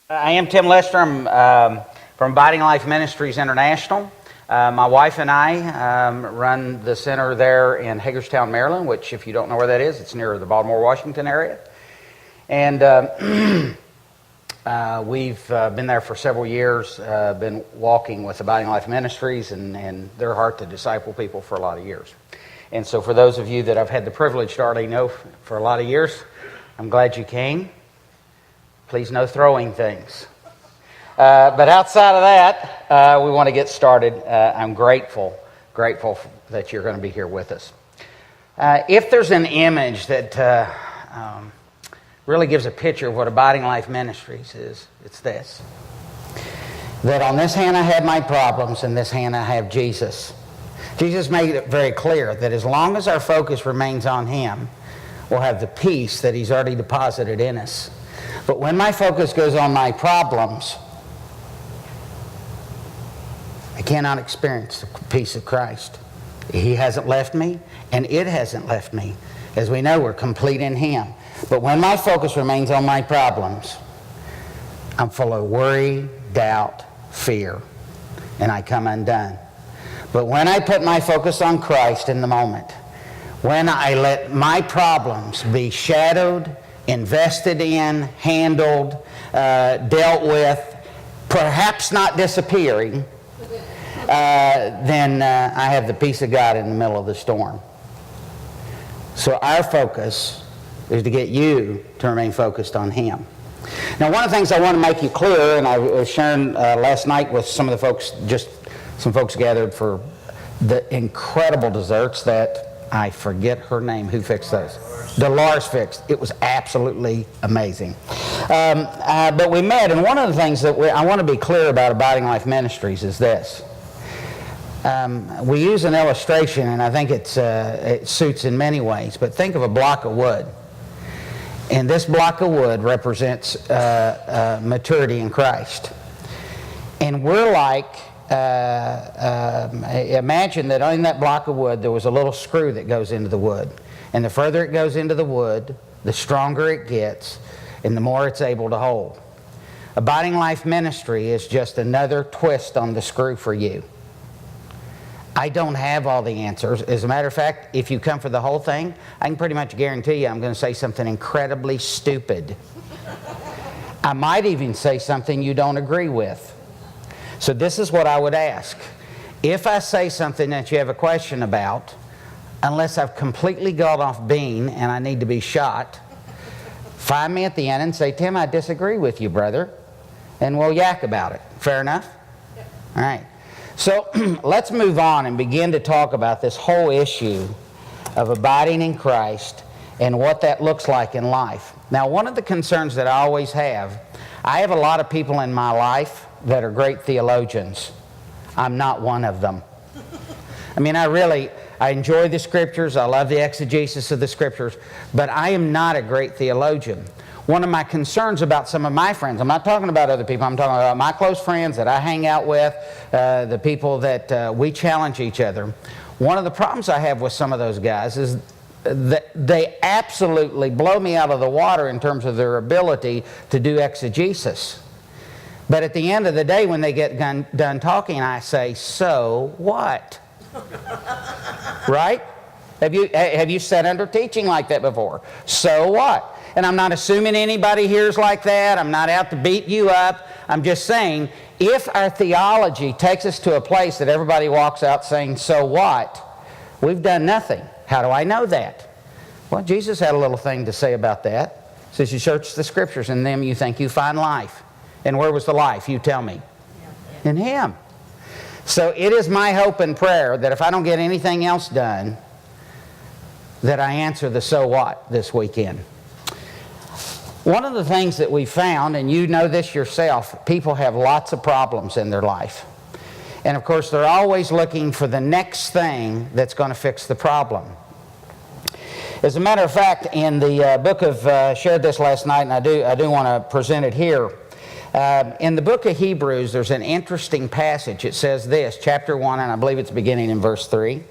I am Tim Lester. I'm from Abiding Life Ministries International. My wife and I run the center there in Hagerstown, Maryland, which, if you don't know where that is, it's near the Baltimore, Washington area. And we've been there for several years, been walking with Abiding Life Ministries and their heart to disciple people for a lot of years. And so for those of you that I've had the privilege to already know for a lot of years, I'm glad you came. Please no throwing things. But outside of that, we want to get started. I'm grateful that you're going to be here with us. If there's an image that really gives a picture of what Abiding Life Ministries is, it's this. That on this hand I have my problems, and this hand I have Jesus. Jesus made it very clear that as long as our focus remains on Him, we'll have the peace that He's already deposited in us. But when my focus goes on my problems, I cannot experience the peace of Christ. He hasn't left me, and it hasn't left me. As we know, we're complete in Him. But when my focus remains on my problems, I'm full of worry, doubt, fear, and I come undone. But when I put my focus on Christ in the moment, when I let my problems be shadowed, invested in, handled, dealt with, perhaps not disappearing, then I have the peace of God in the middle of the storm. So our focus is to get you to remain focused on Him. Now, one of the things I want to make you clear, and I was sharing last night with some of the folks, just some folks gathered for the incredible desserts that I forget her name. Who fixed those? Dolores fixed. It was absolutely amazing. But we met, and one of the things that I want to be clear about Abiding Life Ministries is this. We use an illustration, and I think it suits in many ways, but think of a block of wood. And this block of wood represents maturity in Christ. And we're like, imagine that on that block of wood there was a little screw that goes into the wood. And the further it goes into the wood, the stronger it gets, and the more it's able to hold. Abiding Life Ministry is just another twist on the screw for you. I don't have all the answers. As a matter of fact, if you come for the whole thing, I can pretty much guarantee you I'm going to say something incredibly stupid. I might even say something you don't agree with. So this is what I would ask. If I say something that you have a question about, unless I've completely got off beam and I need to be shot, find me at the end and say, Tim, I disagree with you, brother. And we'll yak about it. Fair enough? Yep. All right. So let's move on and begin to talk about this whole issue of abiding in Christ and what that looks like in life. Now, one of the concerns that I always have, I have a lot of people in my life that are great theologians. I'm not one of them. I mean, I enjoy the Scriptures. I love the exegesis of the Scriptures. But I am not a great theologian. One of my concerns about some of my friends, I'm not talking about other people, I'm talking about my close friends that I hang out with, the people that we challenge each other. One of the problems I have with some of those guys is that they absolutely blow me out of the water in terms of their ability to do exegesis. But at the end of the day, when they get done talking, I say, so what? Right? Have you sat under teaching like that before? So what? And I'm not assuming anybody here is like that. I'm not out to beat you up. I'm just saying, if our theology takes us to a place that everybody walks out saying, so what? We've done nothing. How do I know that? Well, Jesus had a little thing to say about that. He says, you search the Scriptures, in them you think you find life. And where was the life? You tell me. In Him. So it is my hope and prayer that if I don't get anything else done, that I answer the so what this weekend. One of the things that we found, and you know this yourself, people have lots of problems in their life. And of course, they're always looking for the next thing that's going to fix the problem. As a matter of fact, in the book of, shared this last night, and I do want to present it here. In the book of Hebrews, there's an interesting passage. It says this, chapter 1, and I believe it's beginning in verse 3.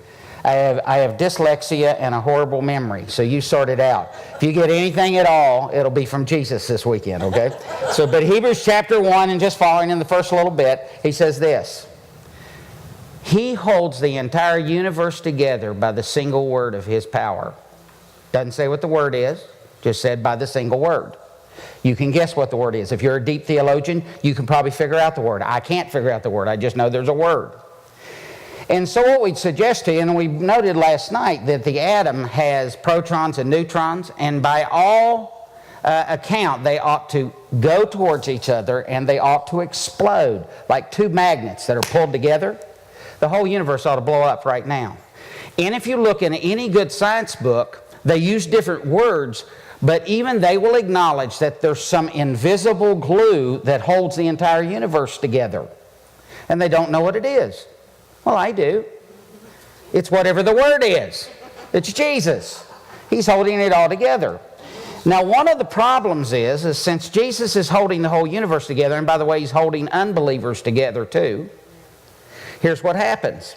I have dyslexia and a horrible memory, so you sort it out. If you get anything at all, it'll be from Jesus this weekend, okay? But Hebrews chapter 1, and just following in the first little bit, he says this. He holds the entire universe together by the single word of his power. Doesn't say what the word is, just said by the single word. You can guess what the word is. If you're a deep theologian, you can probably figure out the word. I can't figure out the word. I just know there's a word. And so what we'd suggest to you, and we noted last night that the atom has protons and neutrons, and by all account, they ought to go towards each other and they ought to explode like two magnets that are pulled together. The whole universe ought to blow up right now. And if you look in any good science book, they use different words, but even they will acknowledge that there's some invisible glue that holds the entire universe together. And they don't know what it is. Well, I do. It's whatever the word is. It's Jesus. He's holding it all together. Now, one of the problems is since Jesus is holding the whole universe together, and by the way, he's holding unbelievers together too, here's what happens.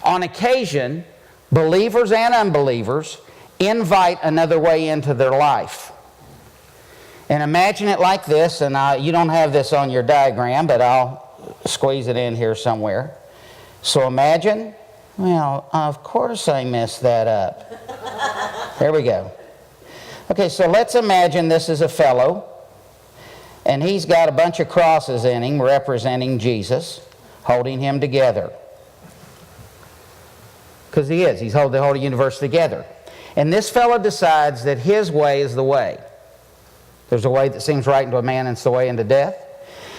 On occasion, believers and unbelievers invite another way into their life. And imagine it like this, and you don't have this on your diagram, but I'll squeeze it in here somewhere. So imagine, well, of course I messed that up. There we go. Okay, so let's imagine this is a fellow, and he's got a bunch of crosses in him representing Jesus, holding him together. Because he is. He's holding the whole universe together. And this fellow decides that his way is the way. There's a way that seems right unto a man, and it's the way into death.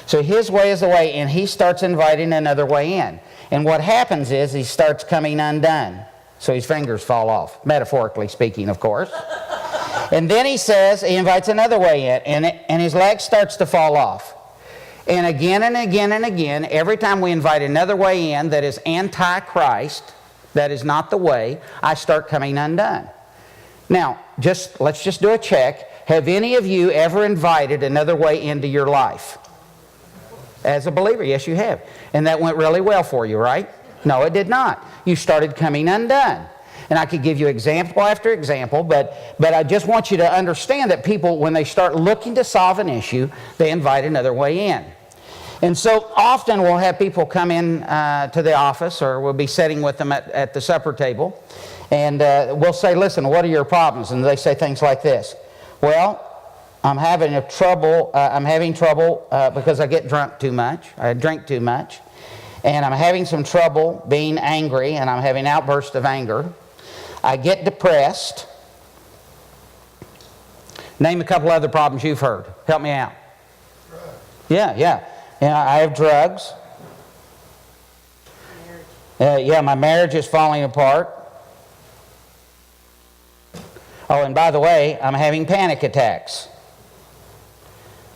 So his way is the way, and he starts inviting another way in. And what happens is he starts coming undone. So his fingers fall off, metaphorically speaking, of course. And then he invites another way in, and his leg starts to fall off. And again and again and again, every time we invite another way in that is anti-Christ, that is not the way, I start coming undone. Now, let's just do a check. Have any of you ever invited another way into your life? As a believer, yes, you have. And that went really well for you, right? No, it did not. You started coming undone. And I could give you example after example, but I just want you to understand that people, when they start looking to solve an issue, they invite another way in. And so often we'll have people come in to the office, or we'll be sitting with them at the supper table, and we'll say, listen, what are your problems? And they say things like this. Well, I'm having trouble because I get drunk too much. I drink too much. And I'm having some trouble being angry, and I'm having outbursts of anger. I get depressed. Name a couple other problems you've heard. Help me out. Drugs. Yeah. I have drugs. My marriage is falling apart. Oh, and by the way, I'm having panic attacks.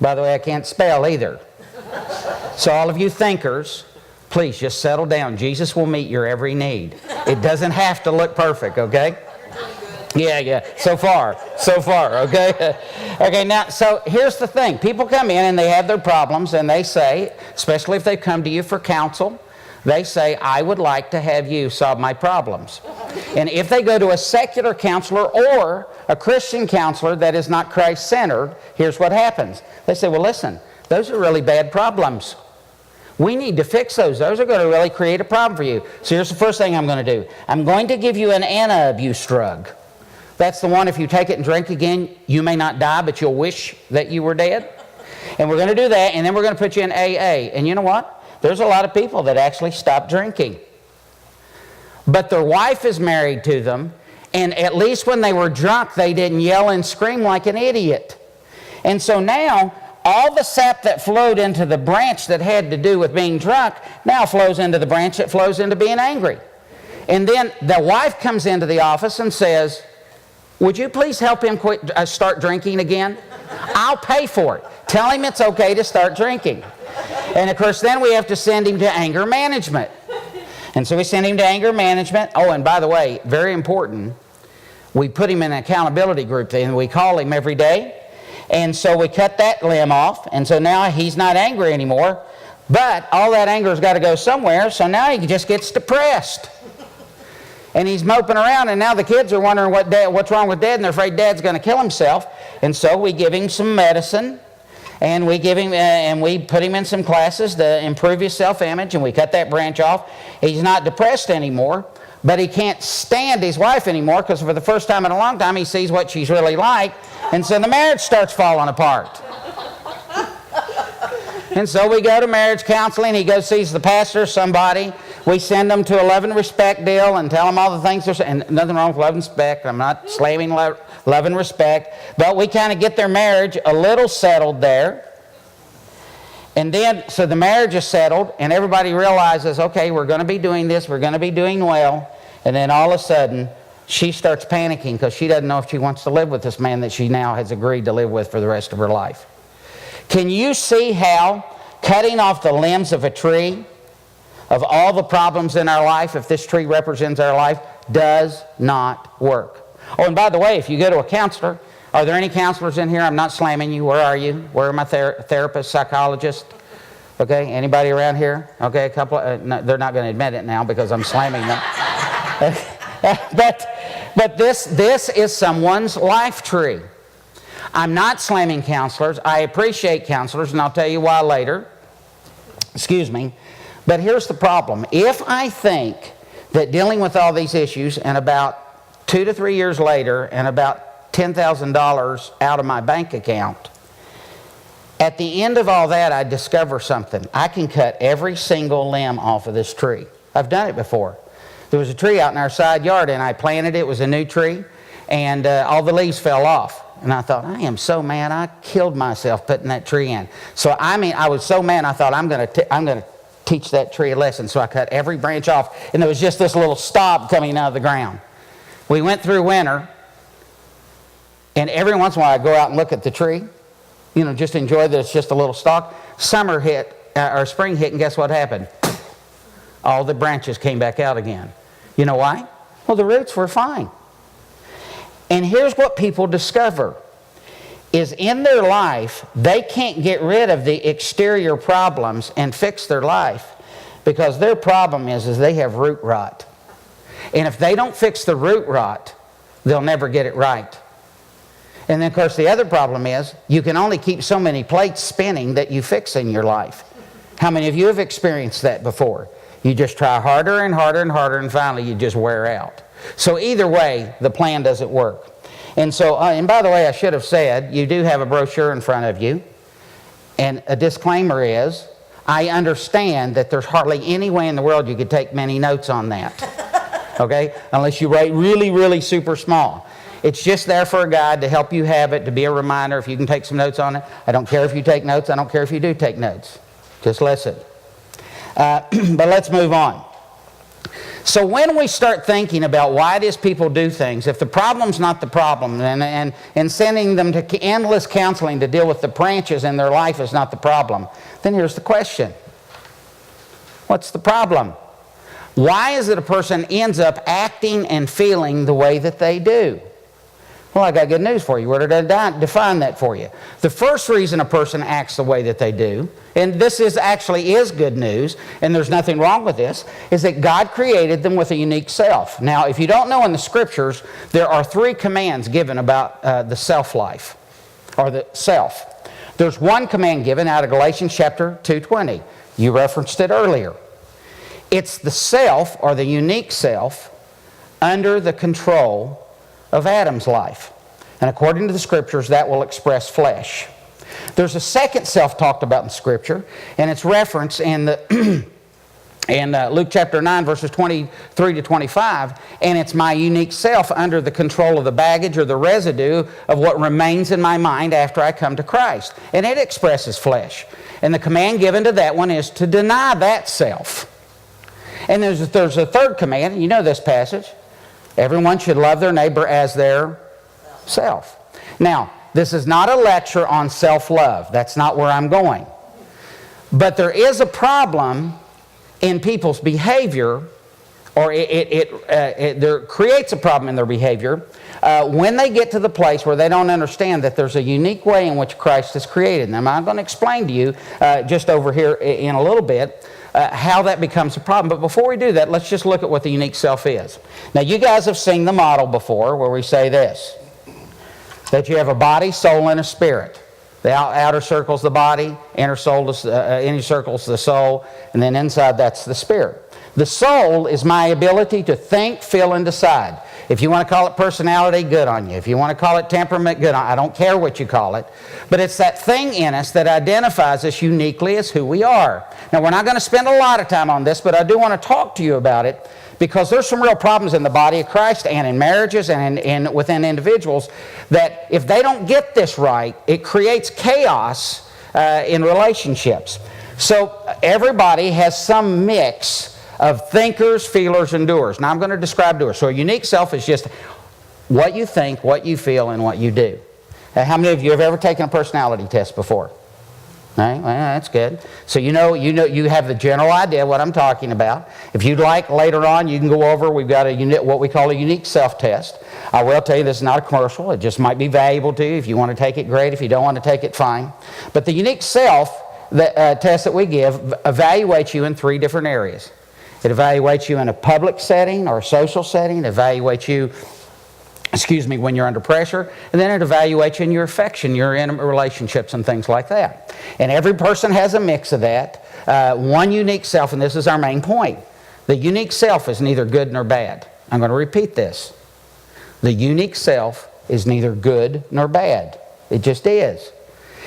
By the way, I can't spell either. So all of you thinkers, please just settle down. Jesus will meet your every need. It doesn't have to look perfect, okay? Yeah. So far, okay? Okay, now, so here's the thing. People come in and they have their problems, and they say, especially if they come to you for counsel, they say, I would like to have you solve my problems. And if they go to a secular counselor or a Christian counselor that is not Christ-centered, here's what happens. They say, well, listen, those are really bad problems. We need to fix those. Those are going to really create a problem for you. So here's the first thing I'm going to do. I'm going to give you an anti-abuse drug. That's the one, if you take it and drink again, you may not die, but you'll wish that you were dead. And we're going to do that, and then we're going to put you in AA. And you know what? There's a lot of people that actually stop drinking. But their wife is married to them, and at least when they were drunk, they didn't yell and scream like an idiot. And so now, all the sap that flowed into the branch that had to do with being drunk now flows into the branch that flows into being angry. And then the wife comes into the office and says, would you please help him start drinking again? I'll pay for it. Tell him it's okay to start drinking. And of course, then we have to send him to anger management. And so we send him to anger management. Oh, and by the way, very important, we put him in an accountability group, and we call him every day. And so we cut that limb off, and so now he's not angry anymore. But all that anger's got to go somewhere, so now he just gets depressed. And he's moping around, and now the kids are wondering what's wrong with Dad, and they're afraid Dad's going to kill himself. And so we give him some medicine, and we give him and we put him in some classes to improve his self-image, and we cut that branch off. He's not depressed anymore, but he can't stand his wife anymore because for the first time in a long time he sees what she's really like, and so the marriage starts falling apart. And so we go to marriage counseling. He goes sees the pastor, somebody. We send them to a love and respect deal and tell them all the things they're saying. And nothing wrong with love and respect. I'm not slamming love and respect. But we kind of get their marriage a little settled there. And then, so the marriage is settled, and everybody realizes, okay, we're going to be doing this. We're going to be doing well. And then all of a sudden, she starts panicking because she doesn't know if she wants to live with this man that she now has agreed to live with for the rest of her life. Can you see how cutting off the limbs of a tree, of all the problems in our life, if this tree represents our life, does not work? Oh, and by the way, if you go to a counselor, are there any counselors in here? I'm not slamming you. Where are you? Where are my therapists, psychologists? Okay, anybody around here? Okay, a couple. No, they're not going to admit it now because I'm slamming them. But this is someone's life tree. I'm not slamming counselors. I appreciate counselors, and I'll tell you why later. Excuse me. But here's the problem. If I think that dealing with all these issues and about 2 to 3 years later and about $10,000 out of my bank account, at the end of all that I discover something. I can cut every single limb off of this tree. I've done it before. There was a tree out in our side yard, and I planted it. It was a new tree, and all the leaves fell off. And I thought, I am so mad. I killed myself putting that tree in. So I was so mad. I thought I'm going to teach that tree a lesson. So I cut every branch off, and there was just this little stub coming out of the ground. We went through winter, and every once in a while I go out and look at the tree. You know, just enjoy that it's just a little stalk. Summer hit, or spring hit, and guess what happened? All the branches came back out again. You know why? Well, the roots were fine. And here's what people discover, is in their life, they can't get rid of the exterior problems and fix their life because their problem is they have root rot. And if they don't fix the root rot, they'll never get it right. And then, of course, the other problem is you can only keep so many plates spinning that you fix in your life. How many of you have experienced that before? You just try harder and harder and harder, and finally you just wear out. So either way, the plan doesn't work. And so, and by the way, I should have said, you do have a brochure in front of you. And a disclaimer is, I understand that there's hardly any way in the world you could take many notes on that. Okay? Unless you write really, really super small. It's just there for a guide to help you have it, to be a reminder if you can take some notes on it. I don't care if you take notes. I don't care if you do take notes. Just listen. But let's move on. So when we start thinking about why it is people do things, if the problem's not the problem, and sending them to endless counseling to deal with the branches in their life is not the problem, then here's the question. What's the problem? Why is it a person ends up acting and feeling the way that they do? Well, I got good news for you. Where did I define that for you? The first reason a person acts the way that they do, and this is good news, and there's nothing wrong with this, is that God created them with a unique self. Now, if you don't know in the Scriptures, there are 3 commands given about the self-life, or the self. There's one command given out of Galatians chapter 2:20. You referenced it earlier. It's the self, or the unique self, under the control of Adam's life. And according to the Scriptures, that will express flesh. There's a second self talked about in Scripture, and it's referenced in Luke chapter 9, verses 23 to 25, and it's my unique self under the control of the baggage or the residue of what remains in my mind after I come to Christ. And it expresses flesh. And the command given to that one is to deny that self. And there's a third command, and you know this passage. Everyone should love their neighbor as their self. Now, this is not a lecture on self-love. That's not where I'm going. But there is a problem in people's behavior, or there creates a problem in their behavior when they get to the place where they don't understand that there's a unique way in which Christ has created them. I'm going to explain to you just over here in a little bit. how that becomes a problem. But before we do that, let's just look at what the unique self is. Now, you guys have seen the model before where we say this, that you have a body, soul, and a spirit. The outer circle's the body, inner circle's the soul, and then inside that's the spirit. The soul is my ability to think, feel, and decide. If you want to call it personality, good on you. If you want to call it temperament, good on you. I don't care what you call it. But it's that thing in us that identifies us uniquely as who we are. Now, we're not going to spend a lot of time on this, but I do want to talk to you about it because there's some real problems in the body of Christ and in marriages and within individuals that if they don't get this right, it creates chaos in relationships. So everybody has some mix of thinkers, feelers, and doers. Now I'm going to describe doers. So a unique self is just what you think, what you feel, and what you do. How many of you have ever taken a personality test before? Right? Well, that's good. So you have the general idea what I'm talking about. If you'd like, later on, you can go over, we've got what we call a unique self test. I will tell you this is not a commercial. It just might be valuable to you. If you want to take it, great. If you don't want to take it, fine. But the unique self test that we give evaluates you in 3 different areas. It evaluates you in a public setting or a social setting. It evaluates you, when you're under pressure. And then it evaluates you in your affection, your intimate relationships, and things like that. And every person has a mix of that. One unique self, and this is our main point. The unique self is neither good nor bad. I'm going to repeat this. The unique self is neither good nor bad. It just is.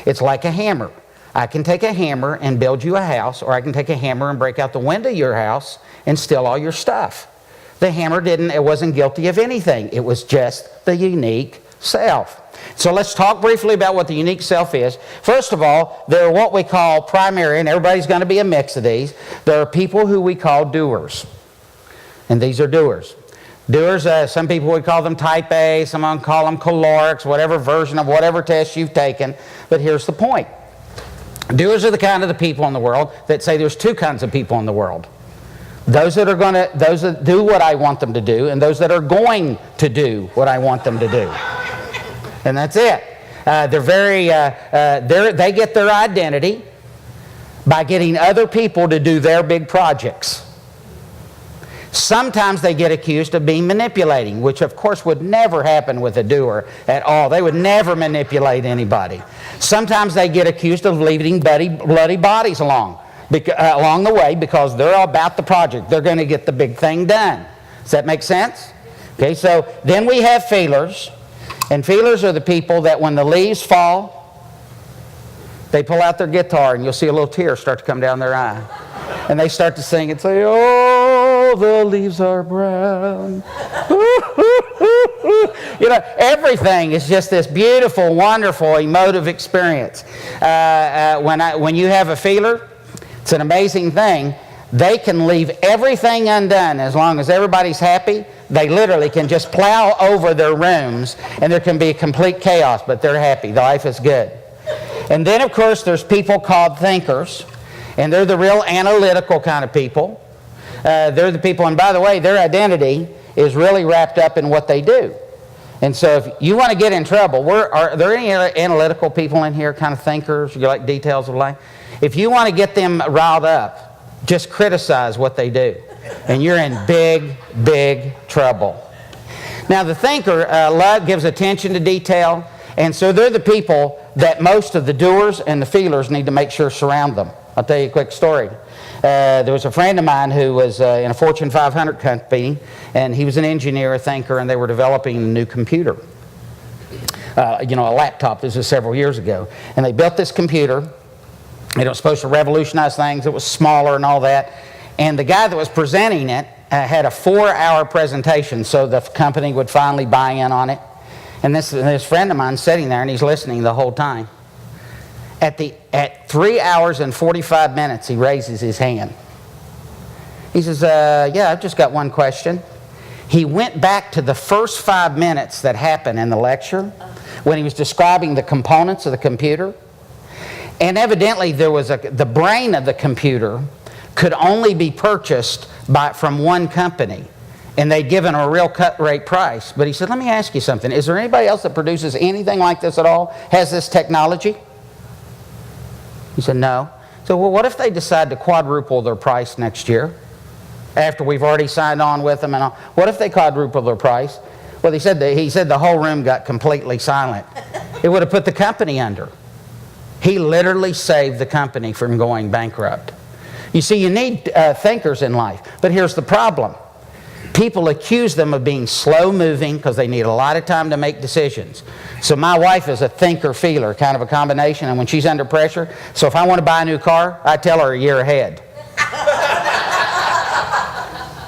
It's like a hammer. I can take a hammer and build you a house, or I can take a hammer and break out the window of your house and steal all your stuff. The hammer it wasn't guilty of anything. It was just the unique self. So let's talk briefly about what the unique self is. First of all, there are what we call primary, and everybody's going to be a mix of these. There are people who we call doers. And these are doers. Doers, some people would call them type A, some would call them calorics, whatever version of whatever test you've taken. But here's the point. Doers are the kind of the people in the world that say there's 2 kinds of people in the world. Those that do what I want them to do, and those that are going to do what I want them to do. And that's it. They get their identity by getting other people to do their big projects. Sometimes they get accused of being manipulating, which of course would never happen with a doer at all. They would never manipulate anybody. Sometimes they get accused of leaving bloody bodies along the way because they're all about the project. They're going to get the big thing done. Does that make sense? Okay, so then we have feelers. And feelers are the people that when the leaves fall, they pull out their guitar and you'll see a little tear start to come down their eye. And they start to sing and say, oh, the leaves are brown. Everything is just this beautiful, wonderful, emotive experience. When you have a feeler, it's an amazing thing. They can leave everything undone as long as everybody's happy. They literally can just plow over their rooms and there can be a complete chaos, but they're happy. Life is good. And then, of course, there's people called thinkers. And they're the real analytical kind of people. They're the people, and by the way, their identity is really wrapped up in what they do. And so if you want to get in trouble, are there any analytical people in here, kind of thinkers, you like details of life? If you want to get them riled up, just criticize what they do. And you're in big, big trouble. Now the thinker gives attention to detail, and so they're the people that most of the doers and the feelers need to make sure surround them. I'll tell you a quick story. There was a friend of mine who was in a Fortune 500 company, and he was an engineer, a thinker, and they were developing a new computer. A laptop. This was several years ago. And they built this computer. It was supposed to revolutionize things. It was smaller and all that. And the guy that was presenting it had a 4-hour presentation so the company would finally buy in on it. And this friend of mine sitting there, and he's listening the whole time. At 3 hours and 45 minutes, he raises his hand. He says, yeah, I've just got one question. He went back to the first 5 minutes that happened in the lecture when he was describing the components of the computer. And evidently the brain of the computer could only be purchased from one company. And they'd given him a real cut rate price. But he said, let me ask you something. Is there anybody else that produces anything like this at all? Has this technology? He said, no. So, well, what if they decide to quadruple their price next year after we've already signed on with them and all? What if they quadruple their price? Well, he said the whole room got completely silent. It would have put the company under. He literally saved the company from going bankrupt. You see, you need thinkers in life. But here's the problem. People accuse them of being slow-moving because they need a lot of time to make decisions. So my wife is a thinker-feeler, kind of a combination, and when she's under pressure, so if I want to buy a new car, I tell her a year ahead.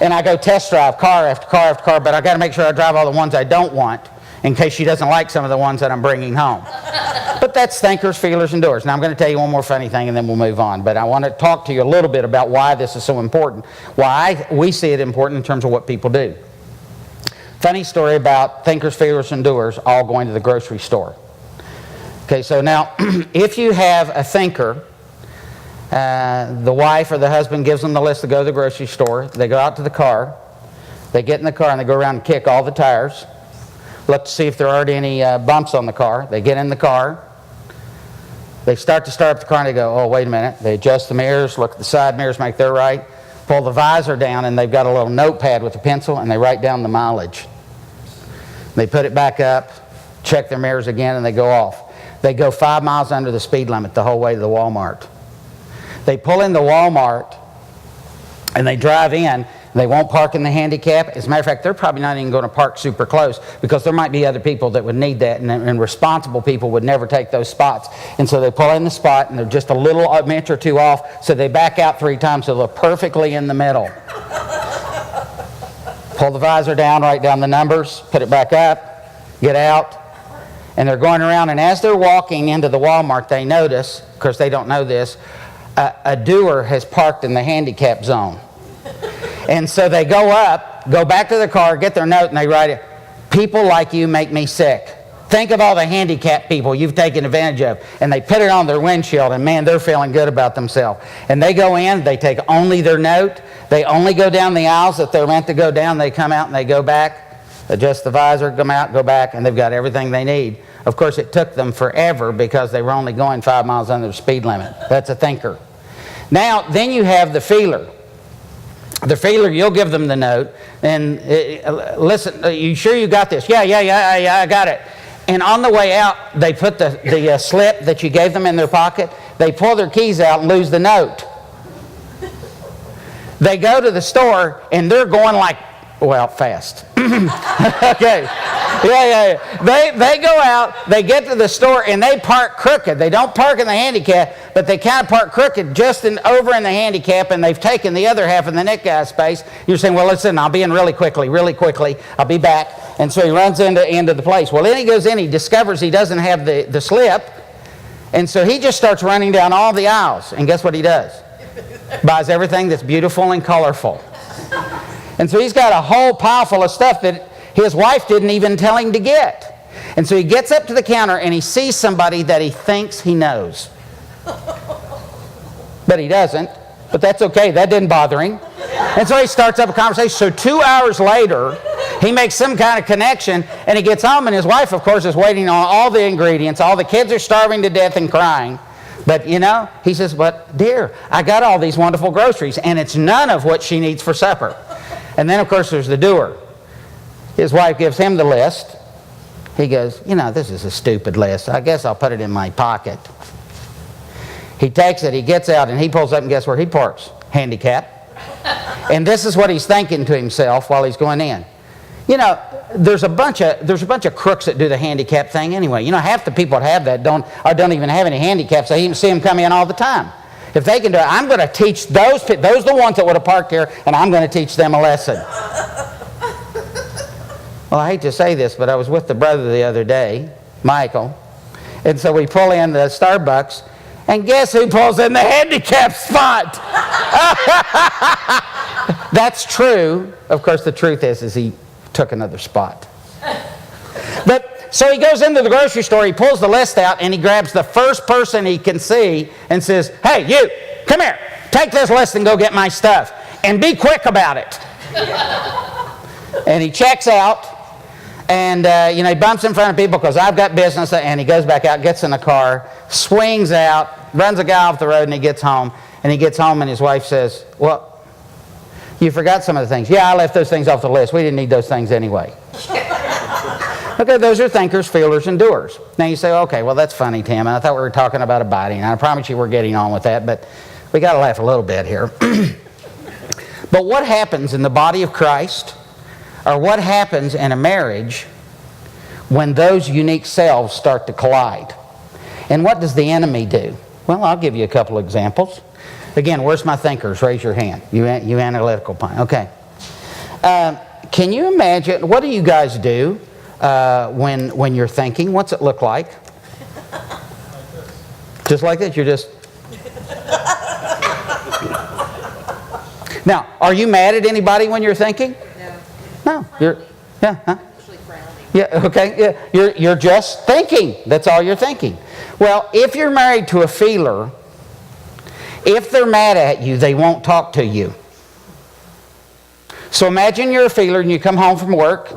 And I go test drive car after car after car, but I got to make sure I drive all the ones I don't want in case she doesn't like some of the ones that I'm bringing home. But that's thinkers, feelers, and doers. Now I'm going to tell you one more funny thing and then we'll move on. But I want to talk to you a little bit about why this is so important, why we see it important in terms of what people do. Funny story about thinkers, feelers, and doers all going to the grocery store. Okay, so now if you have a thinker, the wife or the husband gives them the list to go to the grocery store. They go out to the car. They get in the car and they go around and kick all the tires. Look to see if there aren't any bumps on the car. They get in the car. They start up the car and they go, oh, wait a minute. They adjust the mirrors, look at the side mirrors, make they're right, pull the visor down, and they've got a little notepad with a pencil, and they write down the mileage. They put it back up, check their mirrors again, and they go off. They go 5 miles under the speed limit the whole way to the Walmart. They pull into Walmart, and they drive in. They won't park in the handicap. As a matter of fact, they're probably not even going to park super close because there might be other people that would need that, and responsible people would never take those spots. And so they pull in the spot, and they're just a little inch or two off, so they back out 3 times so they're perfectly in the middle. Pull the visor down, write down the numbers, put it back up, get out, and they're going around, and as they're walking into the Walmart, they notice, of course they don't know this, a doer has parked in the handicap zone. And so they go up, go back to the car, get their note, and they write it, people like you make me sick. Think of all the handicapped people you've taken advantage of. And they put it on their windshield, and man, they're feeling good about themselves. And they go in, they take only their note, they only go down the aisles that they're meant to go down, they come out and they go back, adjust the visor, come out, go back, and they've got everything they need. Of course, it took them forever because they were only going 5 miles under the speed limit. That's a thinker. Now, then you have the feeler. The feeler, you'll give them the note, and listen, you sure you got this? Yeah, I got it. And on the way out, they put the slip that you gave them in their pocket. They pull their keys out and lose the note. They go to the store, and they're going like, well, fast. Okay. Yeah. They go out, they get to the store, and they park crooked. They don't park in the handicap, but they kind of park crooked just over in the handicap, and they've taken the other half of the next guy's space. You're saying, well, listen, I'll be in really quickly. I'll be back. And so he runs into the place. Well, then he goes in, he discovers he doesn't have the slip, and so he just starts running down all the aisles. And guess what he does? Buys everything that's beautiful and colorful. And so he's got a whole pile full of stuff that his wife didn't even tell him to get. And so he gets up to the counter and he sees somebody that he thinks he knows. But he doesn't. But that's okay. That didn't bother him. And so he starts up a conversation. So 2 hours later, he makes some kind of connection, and he gets home, and his wife, of course, is waiting on all the ingredients. All the kids are starving to death and crying. But, he says, but dear, I got all these wonderful groceries, and it's none of what she needs for supper. And then, of course, there's the doer. His wife gives him the list. He goes, this is a stupid list. I guess I'll put it in my pocket. He takes it, he gets out, and he pulls up, and guess where he parks? Handicap. And this is what he's thinking to himself while he's going in. There's a bunch of crooks that do the handicap thing anyway. Half the people that have that don't even have any handicaps. I even see them come in all the time. If they can do it, I'm going to teach those are the ones that would have parked here, and I'm going to teach them a lesson. Well, I hate to say this, but I was with the brother the other day, Michael, and so we pull in the Starbucks, and guess who pulls in the handicap spot? That's true. Of course, the truth is he took another spot. But so he goes into the grocery store, he pulls the list out, and he grabs the first person he can see and says, hey, you, come here, take this list and go get my stuff, and be quick about it. And he checks out, and he bumps in front of people because I've got business, and he goes back out, gets in the car, swings out, runs a guy off the road, and he gets home. And his wife says, well, you forgot some of the things. Yeah, I left those things off the list. We didn't need those things anyway. Okay, those are thinkers, feelers, and doers. Now you say, okay, well, that's funny, Tim. I thought we were talking about abiding. I promise you we're getting on with that, but we got to laugh a little bit here. But what happens in the body of Christ, or what happens in a marriage when those unique selves start to collide? And what does the enemy do? Well, I'll give you a couple examples. Again, where's my thinkers? Raise your hand. You analytical pint. Okay. Can you imagine, what do you guys do when you're thinking? What's it look like? Just like this? You're just... Now, are you mad at anybody when you're thinking? No. You're... Yeah, huh? Yeah, okay. Yeah. You're just thinking. That's all you're thinking. Well, if you're married to a feeler, if they're mad at you, they won't talk to you. So imagine you're a feeler and you come home from work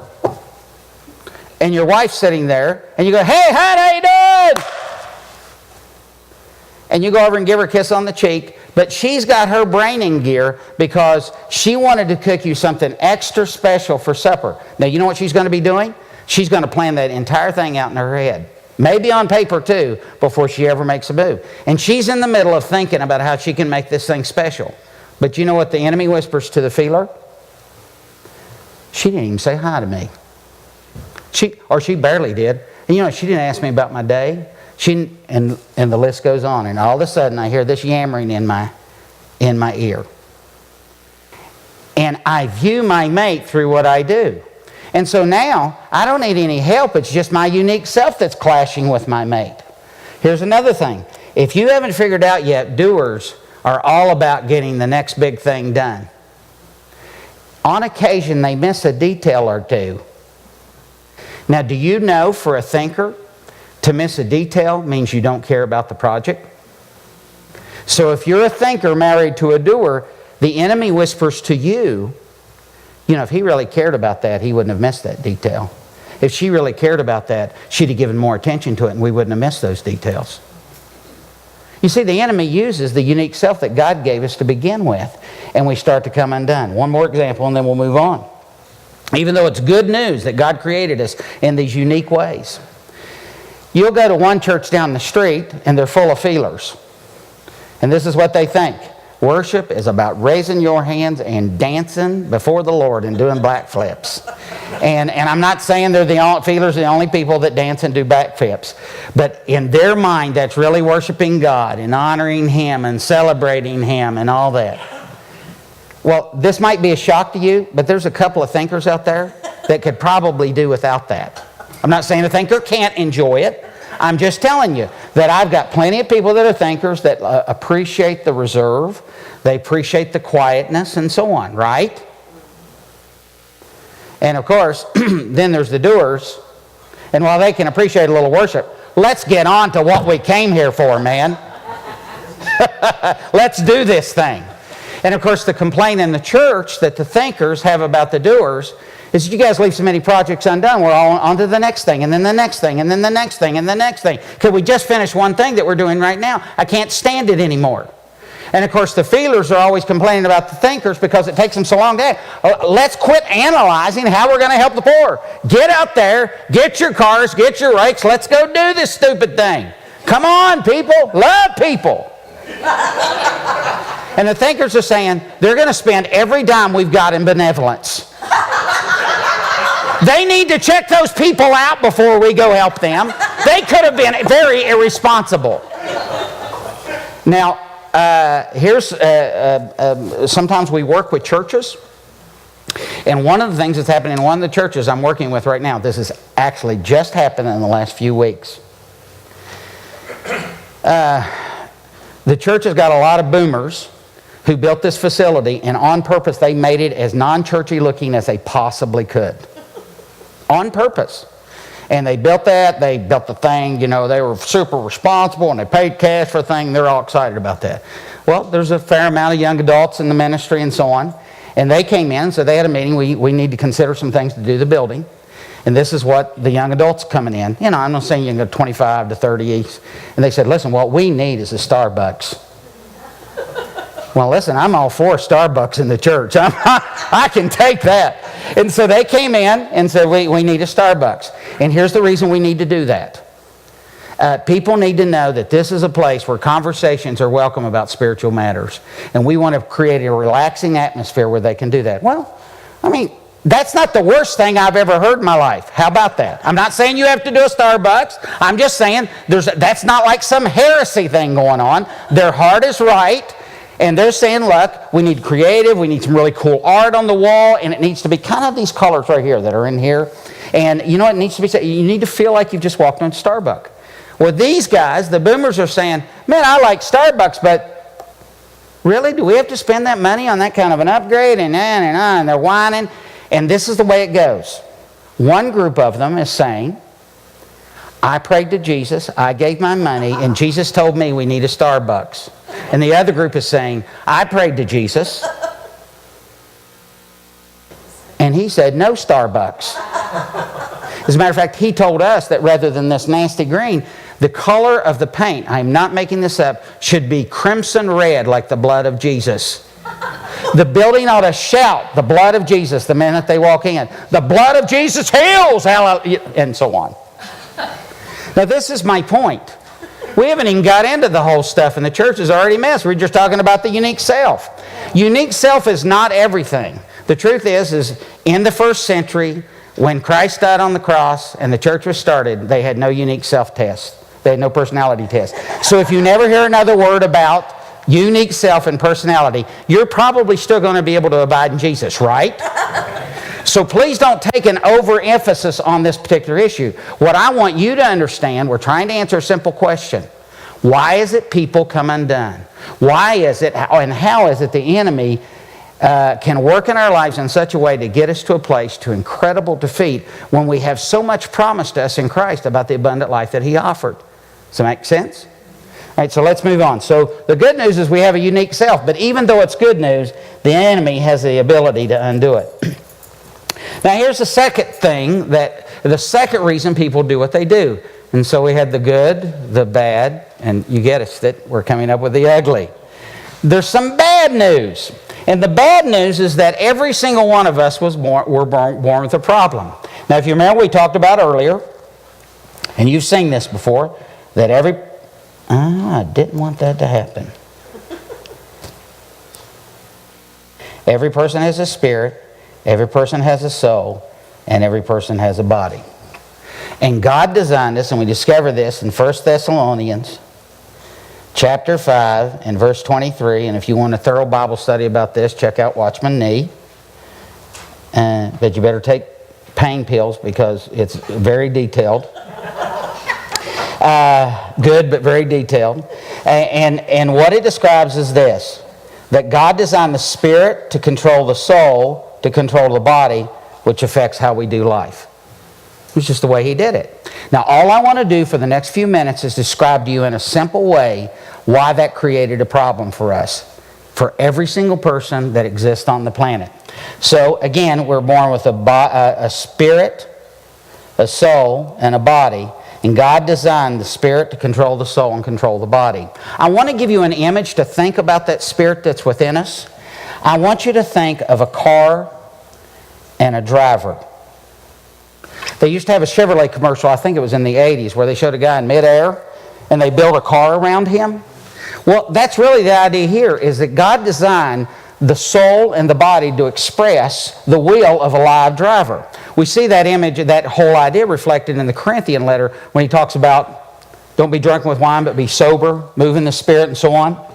and your wife's sitting there and you go, hey, hon, how you doing? And you go over and give her a kiss on the cheek, but she's got her brain in gear because she wanted to cook you something extra special for supper. Now, you know what she's going to be doing? She's going to plan that entire thing out in her head. Maybe on paper too, before she ever makes a move. And she's in the middle of thinking about how she can make this thing special. But you know what the enemy whispers to the feeler? She didn't even say hi to me. She barely did. And you know, she didn't ask me about my day. And the list goes on. And all of a sudden I hear this yammering in my ear. And I view my mate through what I do. And so now, I don't need any help. It's just my unique self that's clashing with my mate. Here's another thing. If you haven't figured out yet, doers are all about getting the next big thing done. On occasion, they miss a detail or two. Now, do you know for a thinker, to miss a detail means you don't care about the project? So if you're a thinker married to a doer, the enemy whispers to you, you know, if he really cared about that, he wouldn't have missed that detail. If she really cared about that, she'd have given more attention to it and we wouldn't have missed those details. You see, the enemy uses the unique self that God gave us to begin with, and we start to come undone. One more example and then we'll move on. Even though it's good news that God created us in these unique ways. You'll go to one church down the street and they're full of feelers. And this is what they think. Worship is about raising your hands and dancing before the Lord and doing backflips. And I'm not saying feelers are the only people that dance and do backflips. But in their mind, that's really worshiping God and honoring Him and celebrating Him and all that. Well, this might be a shock to you, but there's a couple of thinkers out there that could probably do without that. I'm not saying a thinker can't enjoy it. I'm just telling you that I've got plenty of people that are thinkers that appreciate the reserve. They appreciate the quietness and so on, right? And of course, then there's the doers. And while they can appreciate a little worship, let's get on to what we came here for, man. Let's do this thing. And of course, the complaint in the church that the thinkers have about the doers is you guys leave so many projects undone. We're all on to the next thing, and then the next thing, and then the next thing, and the next thing. Could we just finish one thing that we're doing right now? I can't stand it anymore. And of course, the feelers are always complaining about the thinkers because it takes them so long to act. Let's quit analyzing how we're going to help the poor. Get out there, get your cars, get your rakes. Let's go do this stupid thing. Come on, people. Love people. And the thinkers are saying they're going to spend every dime we've got in benevolence. They need to check those people out before we go help them. They could have been very irresponsible. Now, sometimes we work with churches. And one of the things that's happening in one of the churches I'm working with right now, this has actually just happened in the last few weeks. The church has got a lot of boomers who built this facility, and on purpose they made it as non-churchy looking as they possibly could. On purpose. And they built that, they built the thing, you know, they were super responsible and they paid cash for the thing, they're all excited about that. Well, there's a fair amount of young adults in the ministry and so on, and they came in, so they had a meeting, we need to consider some things to do the building. And this is what the young adults coming in. You know, I'm not saying you can go 25 to 30. And they said, listen, what we need is a Starbucks. Well, listen, I'm all for Starbucks in the church. I can take that. And so they came in and said, we need a Starbucks. And here's the reason we need to do that. People need to know that this is a place where conversations are welcome about spiritual matters. And we want to create a relaxing atmosphere where they can do that. Well, I mean, that's not the worst thing I've ever heard in my life. How about that? I'm not saying you have to do a Starbucks. I'm just saying that's not like some heresy thing going on. Their heart is right. And they're saying, look, we need creative, we need some really cool art on the wall, and it needs to be kind of these colors right here that are in here. And you know what it needs to be? You need to feel like you've just walked into Starbucks. Well, these guys, the boomers, are saying, man, I like Starbucks, but really, do we have to spend that money on that kind of an upgrade? And they're whining. And this is the way it goes. One group of them is saying, I prayed to Jesus, I gave my money, and Jesus told me we need a Starbucks. And the other group is saying, I prayed to Jesus, and he said no Starbucks. As a matter of fact, he told us that rather than this nasty green, the color of the paint, I'm not making this up, should be crimson red like the blood of Jesus. The building ought to shout the blood of Jesus the minute they walk in. The blood of Jesus heals, hallelujah, and so on. Now this is my point. We haven't even got into the whole stuff, and the church is already messed. We're just talking about the unique self. Unique self is not everything. The truth is in the first century, when Christ died on the cross and the church was started, they had no unique self test. They had no personality test. So if you never hear another word about unique self and personality, you're probably still going to be able to abide in Jesus, right? So please don't take an overemphasis on this particular issue. What I want you to understand, we're trying to answer a simple question. Why is it people come undone? Why is it, and how is it the enemy can work in our lives in such a way to get us to a place to incredible defeat when we have so much promised us in Christ about the abundant life that He offered? Does that make sense? All right, so let's move on. So the good news is we have a unique self, but even though it's good news, the enemy has the ability to undo it. Now here's the second thing, the second reason people do what they do. And so we had the good, the bad, and you get us that we're coming up with the ugly. There's some bad news. And the bad news is that every single one of us were born with a problem. Now if you remember, we talked about earlier, and you've seen this before, that I didn't want that to happen. Every person has a spirit, every person has a soul, and every person has a body. And God designed us, and we discover this in 1 Thessalonians chapter 5 and verse 23. And if you want a thorough Bible study about this, check out Watchman Nee. But you better take pain pills because it's very detailed. Good, but very detailed. And what it describes is this, that God designed the spirit to control the soul, to control the body, which affects how we do life. It's just the way He did it. Now, all I want to do for the next few minutes is describe to you in a simple way why that created a problem for us, for every single person that exists on the planet. So, again, we're born with a spirit, a soul, and a body. And God designed the spirit to control the soul and control the body. I want to give you an image to think about that spirit that's within us. I want you to think of a car and a driver. They used to have a Chevrolet commercial, I think it was in the 80s, where they showed a guy in midair and they built a car around him. Well, that's really the idea here, is that God designed the soul and the body to express the will of a live driver. We see that image, that whole idea reflected in the Corinthian letter when he talks about don't be drunken with wine, but be sober, move in the Spirit, and so on.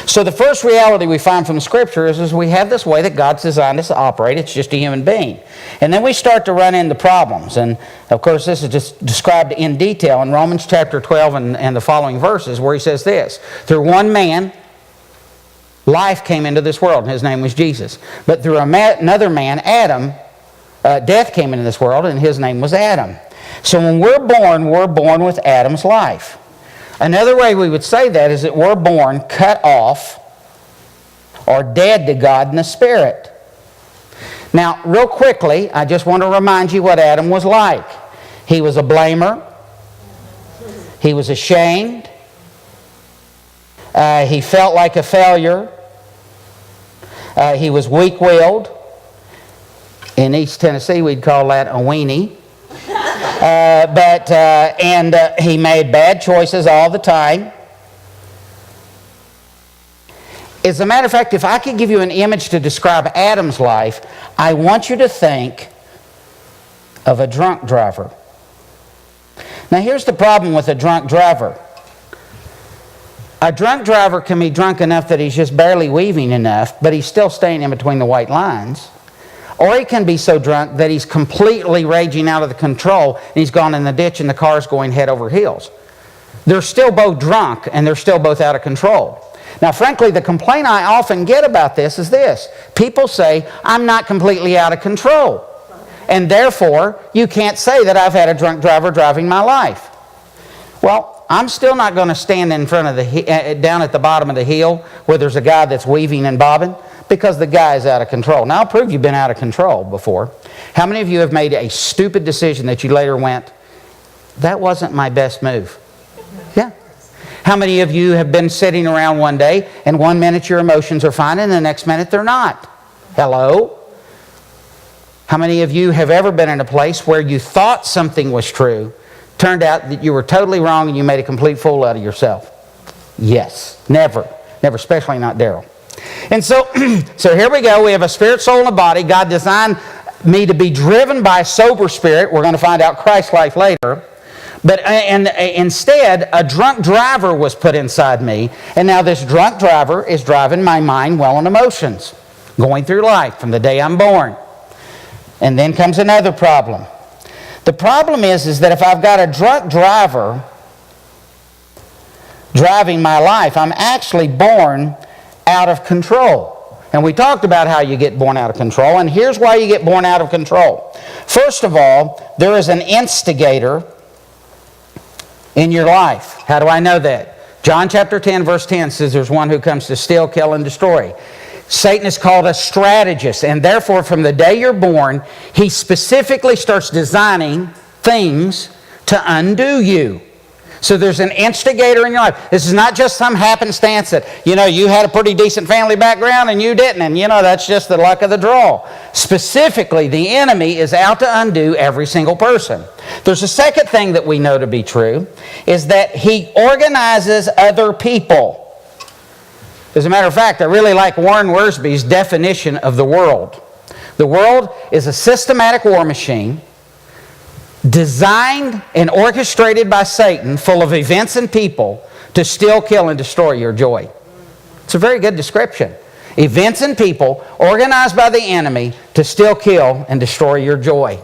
So the first reality we find from the Scripture is we have this way that God's designed us to operate. It's just a human being. And then we start to run into problems. And, of course, this is just described in detail in Romans chapter 12 and the following verses, where he says this, through one man, life came into this world, and his name was Jesus. But through another man, Adam, death came into this world, and his name was Adam. So when we're born with Adam's life. Another way we would say that is that we're born cut off or dead to God in the Spirit. Now, real quickly, I just want to remind you what Adam was like. He was a blamer. He was ashamed. He felt like a failure. He was weak-willed. In East Tennessee, we'd call that a weenie. He made bad choices all the time. As a matter of fact, if I could give you an image to describe Adam's life, I want you to think of a drunk driver. Now, here's the problem with a drunk driver. A drunk driver can be drunk enough that he's just barely weaving enough, but he's still staying in between the white lines. Or he can be so drunk that he's completely raging out of the control and he's gone in the ditch and the car's going head over heels. They're still both drunk and they're still both out of control. Now, frankly, the complaint I often get about this is this. People say, I'm not completely out of control. And therefore, you can't say that I've had a drunk driver driving my life. Well, I'm still not going to stand in front of down at the bottom of the hill where there's a guy that's weaving and bobbing, because the guy is out of control. Now, I'll prove you've been out of control before. How many of you have made a stupid decision that you later went, that wasn't my best move? Yeah. How many of you have been sitting around one day and 1 minute your emotions are fine and the next minute they're not? Hello? How many of you have ever been in a place where you thought something was true, turned out that you were totally wrong and you made a complete fool out of yourself? Yes. Never. Never, especially not Daryl. And so here we go. We have a spirit, soul, and a body. God designed me to be driven by a sober spirit. We're going to find out Christ's life later. But instead, a drunk driver was put inside me. And now this drunk driver is driving my mind, will, and emotions, going through life from the day I'm born. And then comes another problem. The problem is that if I've got a drunk driver driving my life, I'm actually born out of control. And we talked about how you get born out of control, and here's why you get born out of control. First of all, there is an instigator in your life. How do I know that? John chapter 10, verse 10 says there's one who comes to steal, kill, and destroy. Satan is called a strategist, and therefore from the day you're born, he specifically starts designing things to undo you. So there's an instigator in your life. This is not just some happenstance that, you had a pretty decent family background and you didn't, and that's just the luck of the draw. Specifically, the enemy is out to undo every single person. There's a second thing that we know to be true, is that he organizes other people. As a matter of fact, I really like Warren Wiersbe's definition of the world. The world is a systematic war machine designed and orchestrated by Satan, full of events and people to steal, kill, and destroy your joy. It's a very good description. Events and people organized by the enemy to steal, kill, and destroy your joy.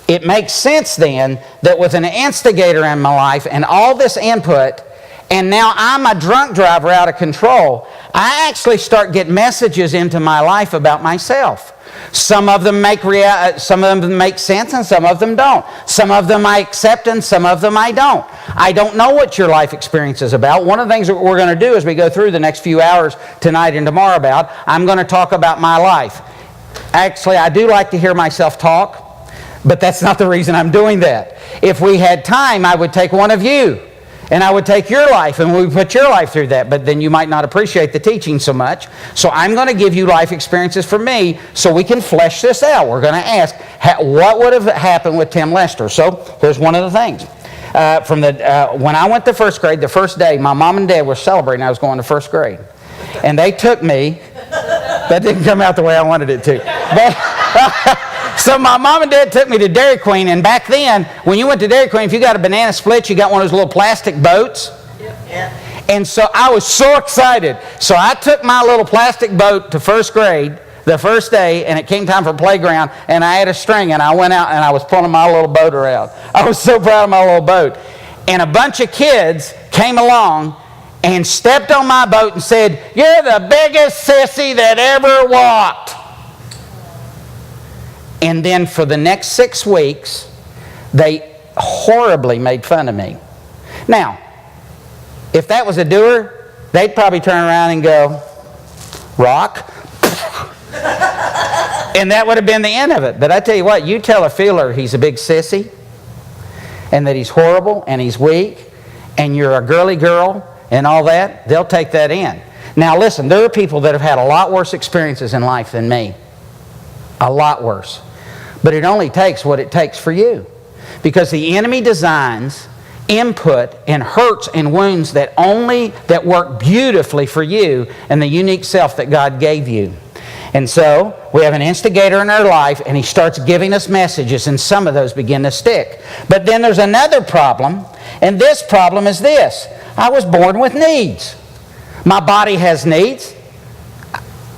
It makes sense then that with an instigator in my life and all this input, and now I'm a drunk driver out of control, I actually start getting messages into my life about myself. Some of them make sense and some of them don't. Some of them I accept and some of them I don't. I don't know what your life experience is about. One of the things that we're going to do as we go through the next few hours tonight and tomorrow I'm going to talk about my life. Actually, I do like to hear myself talk, but that's not the reason I'm doing that. If we had time, I would take one of you and I would take your life and we would put your life through that, but then you might not appreciate the teaching so much. So I'm going to give you life experiences from me so we can flesh this out. We're going to ask, what would have happened with Tim Lester? So here's one of the things. When I went to first grade, the first day, my mom and dad were celebrating I was going to first grade. And they took me, that didn't come out the way I wanted it to. So my mom and dad took me to Dairy Queen, and back then, when you went to Dairy Queen, if you got a banana split, you got one of those little plastic boats. Yeah. And so I was so excited. So I took my little plastic boat to first grade the first day, and it came time for playground, and I had a string, and I went out, and I was pulling my little boat around. I was so proud of my little boat. And a bunch of kids came along and stepped on my boat and said, "You're the biggest sissy that ever walked." And then for the next 6 weeks, they horribly made fun of me. Now, if that was a doer, they'd probably turn around and go, "Rock." And that would have been the end of it. But I tell you what, you tell a feeler he's a big sissy, and that he's horrible, and he's weak, and you're a girly girl, and all that, they'll take that in. Now listen, there are people that have had a lot worse experiences in life than me. A lot worse. But it only takes what it takes for you. Because the enemy designs input and hurts and wounds that work beautifully for you and the unique self that God gave you. And so we have an instigator in our life, and he starts giving us messages, and some of those begin to stick. But then there's another problem, and this problem is this. I was born with needs. My body has needs.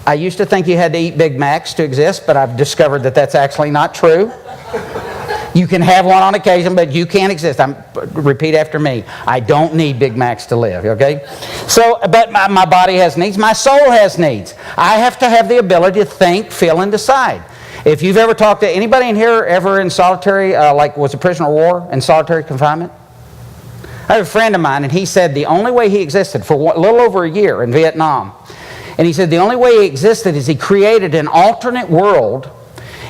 I used to think you had to eat Big Macs to exist, but I've discovered that that's actually not true. You can have one on occasion, but you can't exist. Repeat after me. I don't need Big Macs to live, okay? So, but my body has needs. My soul has needs. I have to have the ability to think, feel, and decide. If you've ever talked to anybody in here ever in solitary, was a prisoner of war in solitary confinement? I have a friend of mine, and he said the only way he existed for a little over a year in Vietnam, and he said the only way he existed is he created an alternate world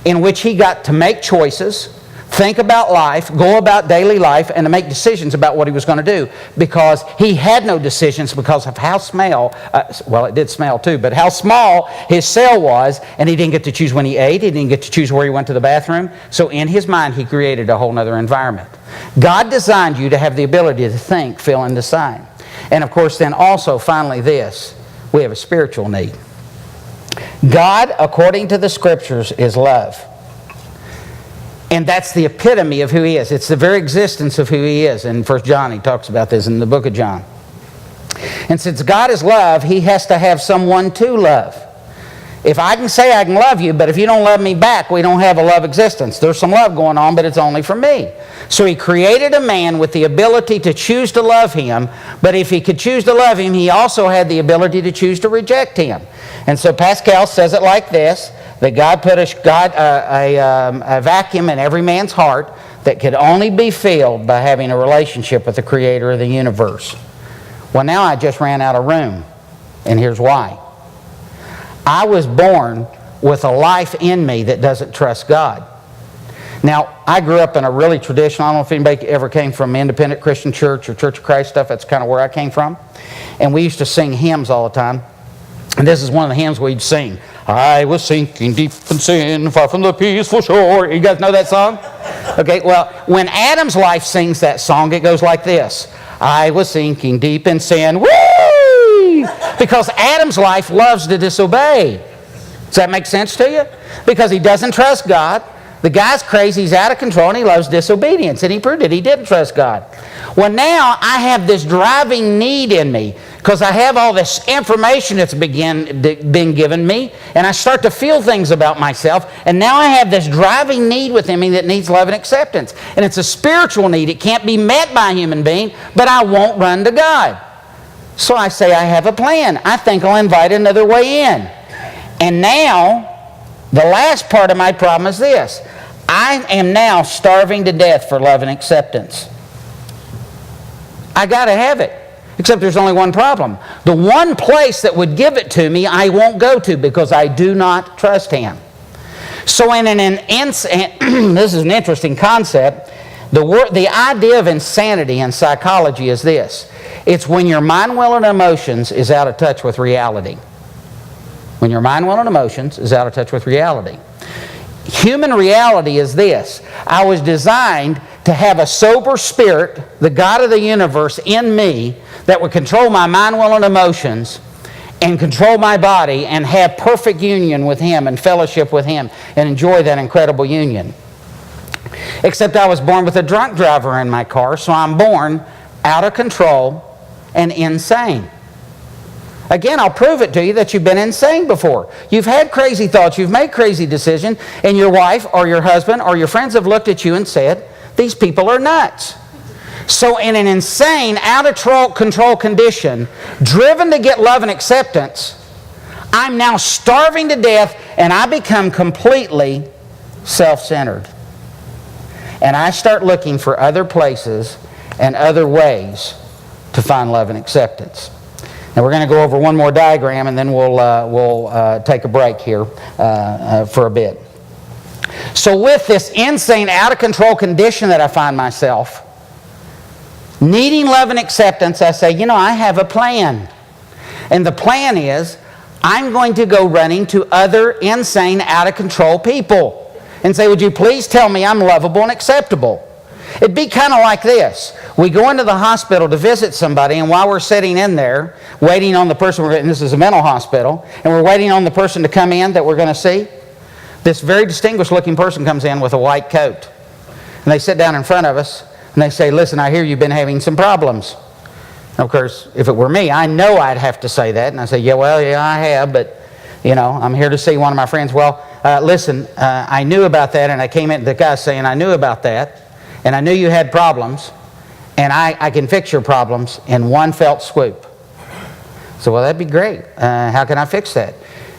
in which he got to make choices, think about life, go about daily life, and to make decisions about what he was going to do, because he had no decisions because of how small, well, it did smell too, but how small his cell was, and he didn't get to choose when he ate, he didn't get to choose where he went to the bathroom. So in his mind, he created a whole other environment. God designed you to have the ability to think, feel, and decide. And of course, then also, finally this, we have a spiritual need. God, according to the Scriptures, is love. And that's the epitome of who He is. It's the very existence of who He is. In 1 John, he talks about this in the book of John. And since God is love, He has to have someone to love. If I can say I can love you, but if you don't love me back, we don't have a love existence. There's some love going on, but it's only for me. So He created a man with the ability to choose to love him, but if he could choose to love him, he also had the ability to choose to reject him. And so Pascal says it like this, that God put a vacuum in every man's heart that could only be filled by having a relationship with the Creator of the universe. Well, now I just ran out of room, and here's why. I was born with a life in me that doesn't trust God. Now, I grew up in a really traditional, I don't know if anybody ever came from independent Christian church or Church of Christ stuff, that's kind of where I came from. And we used to sing hymns all the time. And this is one of the hymns we'd sing. I was sinking deep in sin, far from the peaceful shore. You guys know that song? Okay, well, when Adam's life sings that song, it goes like this. I was sinking deep in sin. Whee! Because Adam's life loves to disobey. Does that make sense to you? Because he doesn't trust God. The guy's crazy, he's out of control, and he loves disobedience. And he proved it. He didn't trust God. Well, now I have this driving need in me because I have all this information that's been given me, and I start to feel things about myself, and now I have this driving need within me that needs love and acceptance. And it's a spiritual need. It can't be met by a human being, but I won't run to God. So I say I have a plan. I think I'll invite another way in. And now, the last part of my problem is this. I am now starving to death for love and acceptance. I got to have it. Except there's only one problem. The one place that would give it to me, I won't go to because I do not trust Him. So this is an interesting concept. The idea of insanity in psychology is this. It's when your mind, will, and emotions is out of touch with reality. When your mind, will, and emotions is out of touch with reality. Human reality is this. I was designed to have a sober spirit, the God of the universe in me, that would control my mind, will, and emotions, and control my body, and have perfect union with Him and fellowship with Him, and enjoy that incredible union. Except I was born with a drunk driver in my car, so I'm born out of control and insane. Again, I'll prove it to you that you've been insane before. You've had crazy thoughts, you've made crazy decisions, and your wife or your husband or your friends have looked at you and said, these people are nuts. So in an insane, out of control condition, driven to get love and acceptance, I'm now starving to death, and I become completely self-centered. And I start looking for other places and other ways to find love and acceptance. Now we're going to go over one more diagram, and then we'll take a break here for a bit. So with this insane, out-of-control condition that I find myself, needing love and acceptance, I say, I have a plan. And the plan is, I'm going to go running to other insane, out-of-control people and say, would you please tell me I'm lovable and acceptable? It'd be kind of like this. We go into the hospital to visit somebody, and while we're sitting in there, waiting on the person, and this is a mental hospital, and we're waiting on the person to come in that we're going to see, this very distinguished-looking person comes in with a white coat. And they sit down in front of us, and they say, listen, I hear you've been having some problems. And of course, if it were me, I know I'd have to say that. And I say, yeah, I have, but, I'm here to see one of my friends. Well, listen, I knew about that, and I came in, the guy's saying, I knew about that, and I knew you had problems, and I can fix your problems in one felt swoop. So, well, that'd be great. How can I fix that?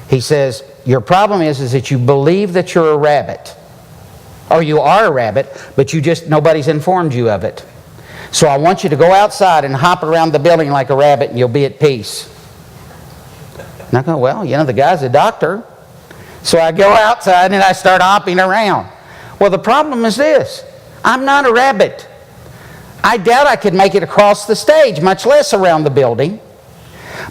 He says, your problem is that you believe that you're a rabbit. Or you are a rabbit, but nobody's informed you of it. So I want you to go outside and hop around the building like a rabbit, and you'll be at peace. And I go, well, the guy's a doctor. So I go outside and I start hopping around. Well, the problem is this. I'm not a rabbit. I doubt I could make it across the stage, much less around the building.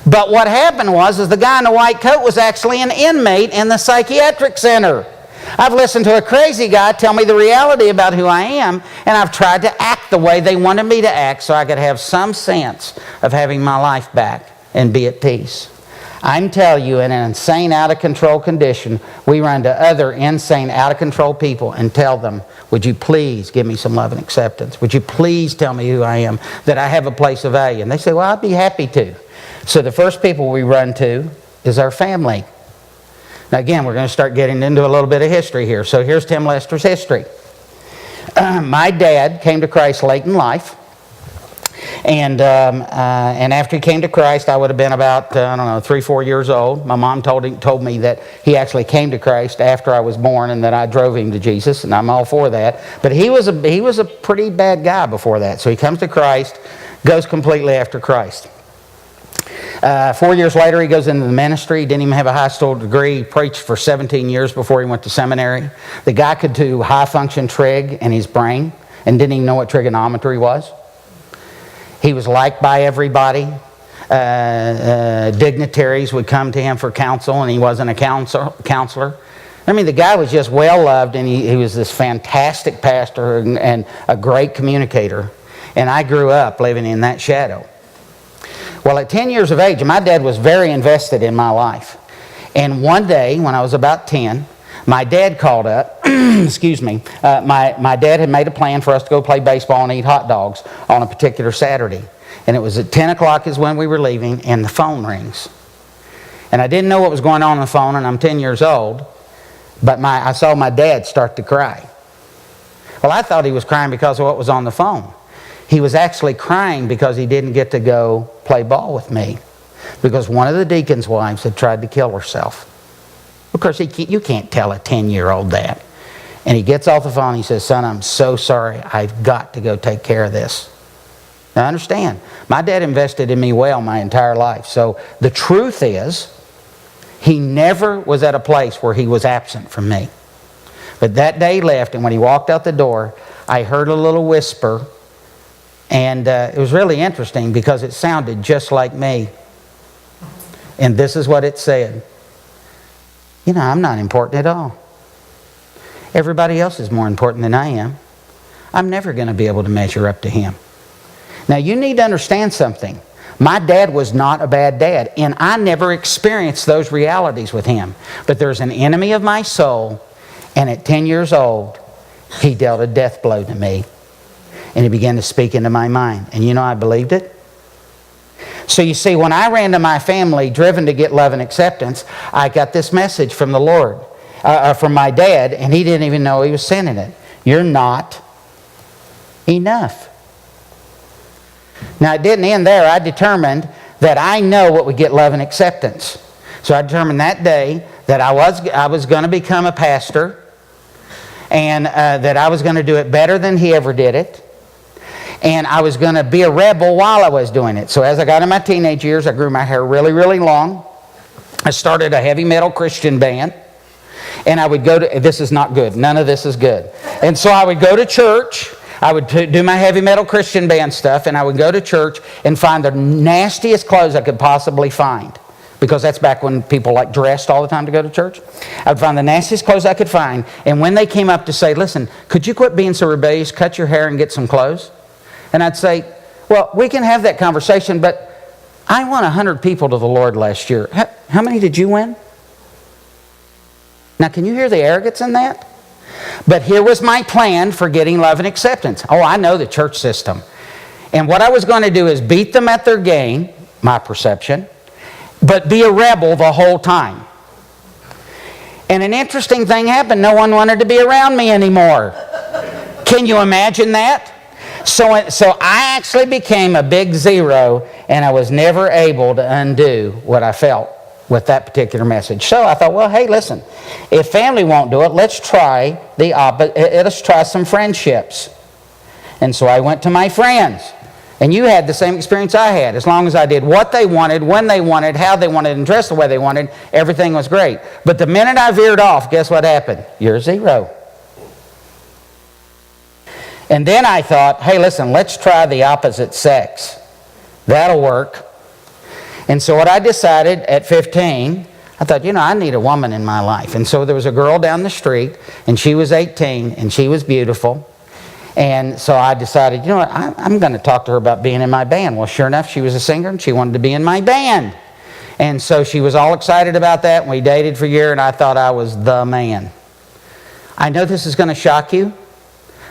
But what happened is the guy in the white coat was actually an inmate in the psychiatric center. I've listened to a crazy guy tell me the reality about who I am, and I've tried to act the way they wanted me to act so I could have some sense of having my life back and be at peace. I'm telling you, in an insane, out-of-control condition, we run to other insane, out-of-control people and tell them, would you please give me some love and acceptance? Would you please tell me who I am, that I have a place of value? And they say, well, I'd be happy to. So the first people we run to is our family. Now again, we're going to start getting into a little bit of history here. So here's Tim Lester's history. My dad came to Christ late in life. And after he came to Christ, I would have been about, 3-4 years old. My mom told me that he actually came to Christ after I was born and that I drove him to Jesus, and I'm all for that. But he was a pretty bad guy before that. So he comes to Christ, goes completely after Christ. 4 years later, he goes into the ministry. He didn't even have a high school degree. He preached for 17 years before he went to seminary. The guy could do high-function trig in his brain and didn't even know what trigonometry was. He was liked by everybody. Dignitaries would come to him for counsel, and he wasn't a counselor. The guy was just well-loved, and he was this fantastic pastor and a great communicator. And I grew up living in that shadow. Well, at 10 years of age, my dad was very invested in my life. And one day, when I was about 10, my dad called up, excuse me, my dad had made a plan for us to go play baseball and eat hot dogs on a particular Saturday. And it was at 10 o'clock is when we were leaving, and the phone rings. And I didn't know what was going on the phone, and I'm 10 years old, but I saw my dad start to cry. Well, I thought he was crying because of what was on the phone. He was actually crying because he didn't get to go play ball with me, because one of the deacon's wives had tried to kill herself. Of course, you can't tell a 10-year-old that. And he gets off the phone and he says, son, I'm so sorry. I've got to go take care of this. Now, understand, my dad invested in me well my entire life. So the truth is, he never was at a place where he was absent from me. But that day he left, and when he walked out the door, I heard a little whisper. And it was really interesting because it sounded just like me. And this is what it said. I'm not important at all. Everybody else is more important than I am. I'm never going to be able to measure up to him. Now, you need to understand something. My dad was not a bad dad, and I never experienced those realities with him. But there's an enemy of my soul, and at 10 years old, he dealt a death blow to me. And he began to speak into my mind. And I believed it. So you see, when I ran to my family, driven to get love and acceptance, I got this message from the Lord, from my dad, and he didn't even know he was sending it. You're not enough. Now, it didn't end there. I determined that I know what would get love and acceptance. So I determined that day that I was going to become a pastor, and that I was going to do it better than he ever did it. And I was going to be a rebel while I was doing it. So as I got in my teenage years, I grew my hair really, really long. I started a heavy metal Christian band. And I would go to, this is not good. None of this is good. And so I would go to church. I would do my heavy metal Christian band stuff. And I would go to church and find the nastiest clothes I could possibly find. Because that's back when people like dressed all the time to go to church. I'd find the nastiest clothes I could find. And when they came up to say, listen, could you quit being so rebellious, cut your hair and get some clothes? And I'd say, well, we can have that conversation, but I won 100 people to the Lord last year. How many did you win? Now, can you hear the arrogance in that? But here was my plan for getting love and acceptance. Oh, I know the church system. And what I was going to do is beat them at their game, my perception, but be a rebel the whole time. And an interesting thing happened. No one wanted to be around me anymore. Can you imagine that? So I actually became a big zero, and I was never able to undo what I felt with that particular message. So I thought, well, hey, listen, if family won't do it, let's try the opposite. Let's try some friendships. And so I went to my friends. And you had the same experience I had. As long as I did what they wanted, when they wanted, how they wanted, and dressed the way they wanted, everything was great. But the minute I veered off, guess what happened? You're zero. And then I thought, hey, listen, let's try the opposite sex. That'll work. And so what I decided at 15, I thought, I need a woman in my life. And so there was a girl down the street, and she was 18, and she was beautiful. And so I decided, what, I'm going to talk to her about being in my band. Well, sure enough, she was a singer, and she wanted to be in my band. And so she was all excited about that, and we dated for a year, and I thought I was the man. I know this is going to shock you,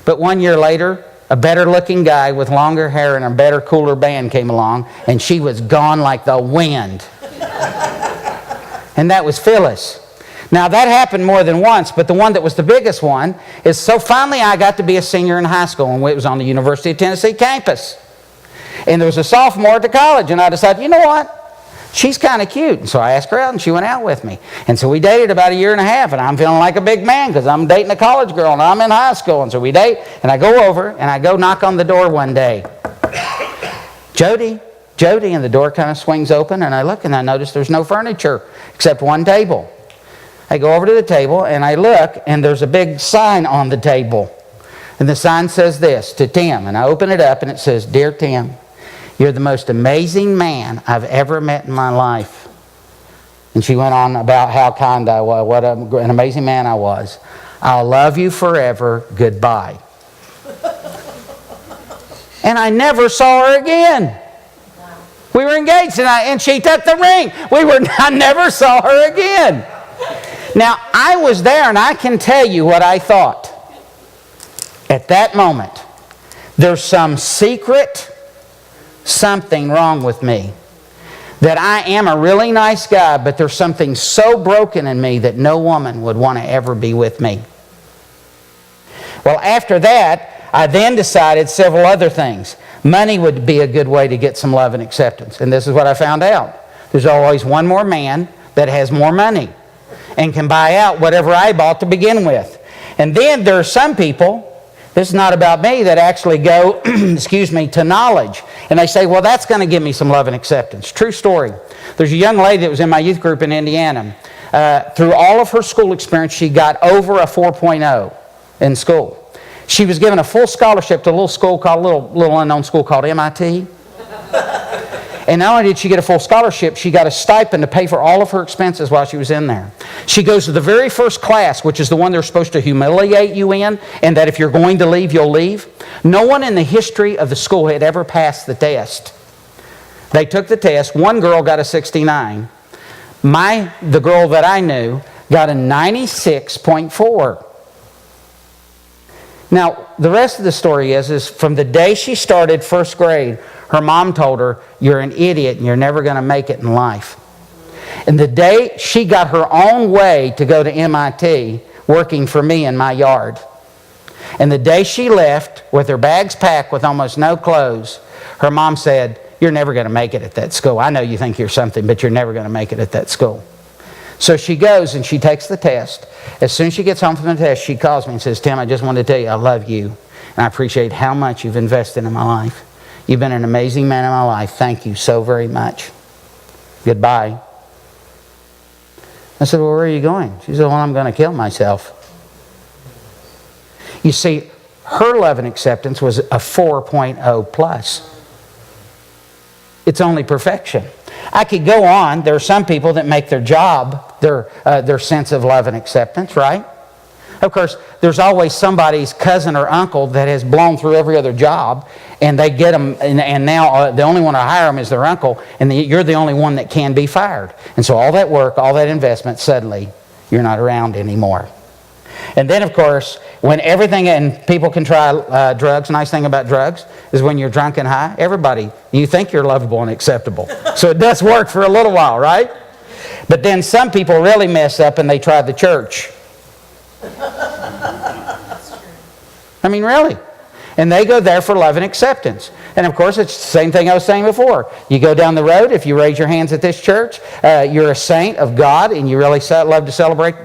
but 1 year later, a better-looking guy with longer hair and a better, cooler band came along, and she was gone like the wind. And that was Phyllis. Now, that happened more than once, but the one that was the biggest one is, so finally I got to be a senior in high school, and it was on the University of Tennessee campus. And there was a sophomore at the college, and I decided, you know what? She's kind of cute. And so I asked her out, and she went out with me. And so we dated about a year and a half, and I'm feeling like a big man because I'm dating a college girl, and I'm in high school. And so we date, and I go over, and I go knock on the door one day. Jody, and the door kind of swings open, and I look, and I notice there's no furniture except one table. I go over to the table, and I look, and there's a big sign on the table. And the sign says this, to Tim. And I open it up, and it says, Dear Tim, you're the most amazing man I've ever met in my life. And she went on about how kind I was, what an amazing man I was. I'll love you forever. Goodbye. And I never saw her again. We were engaged, and she took the ring. I never saw her again. Now, I was there, and I can tell you what I thought. At that moment, there's some secret something wrong with me. That I am a really nice guy, but there's something so broken in me that no woman would want to ever be with me. Well, after that, I then decided several other things. Money would be a good way to get some love and acceptance. And this is what I found out. There's always one more man that has more money and can buy out whatever I bought to begin with. And then there are some people, this is not about me, that actually go, to knowledge. And they say, well, that's going to give me some love and acceptance. True story. There's a young lady that was in my youth group in Indiana. Through all of her school experience, she got over a 4.0 in school. She was given a full scholarship to a little school called, little unknown school called MIT. And not only did she get a full scholarship, she got a stipend to pay for all of her expenses while she was in there. She goes to the very first class, which is the one they're supposed to humiliate you in, and that if you're going to leave, you'll leave. No one in the history of the school had ever passed the test. They took the test. One girl got a 69. The girl that I knew got a 96.4. Now, the rest of the story is from the day she started first grade, her mom told her, you're an idiot and you're never going to make it in life. And the day she got her own way to go to MIT, working for me in my yard. And the day she left with her bags packed with almost no clothes, her mom said, you're never going to make it at that school. I know you think you're something, but you're never going to make it at that school. So she goes and she takes the test. As soon as she gets home from the test, she calls me and says, Tim, I just wanted to tell you I love you. And I appreciate how much you've invested in my life. You've been an amazing man in my life. Thank you so very much. Goodbye. I said, well, where are you going? She said, well, I'm going to kill myself. You see, her love and acceptance was a 4.0 plus. It's only perfection. I could go on. There are some people that make their job their sense of love and acceptance, right? Of course, there's always somebody's cousin or uncle that has blown through every other job, and they get them, and now the only one to hire them is their uncle, and you're the only one that can be fired. And so all that work, all that investment, suddenly you're not around anymore. And then, of course, when everything, and people can try drugs. Nice thing about drugs is when you're drunk and high, you think you're lovable and acceptable. So it does work for a little while, right? But then some people really mess up and they try the church. I mean, really. And they go there for love and acceptance. And of course, it's the same thing I was saying before. You go down the road, if you raise your hands at this church, you're a saint of God and you really love to celebrate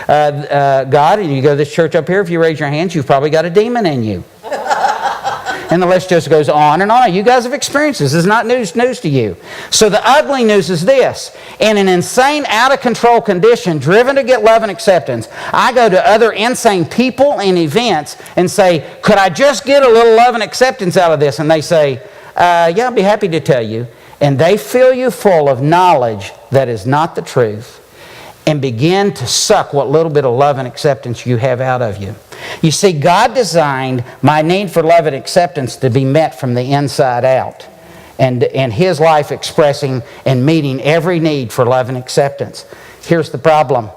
God, and you go to this church up here, if you raise your hands, you've probably got a demon in you. And the list just goes on and on. You guys have experienced this. This is not news to you. So the ugly news is this. In an insane, out-of-control condition, driven to get love and acceptance, I go to other insane people and events and say, could I just get a little love and acceptance out of this? And they say, yeah, I'd be happy to tell you. And they fill you full of knowledge that is not the truth and begin to suck what little bit of love and acceptance you have out of you. You see, God designed my need for love and acceptance to be met from the inside out. And His life expressing and meeting every need for love and acceptance. Here's the problem.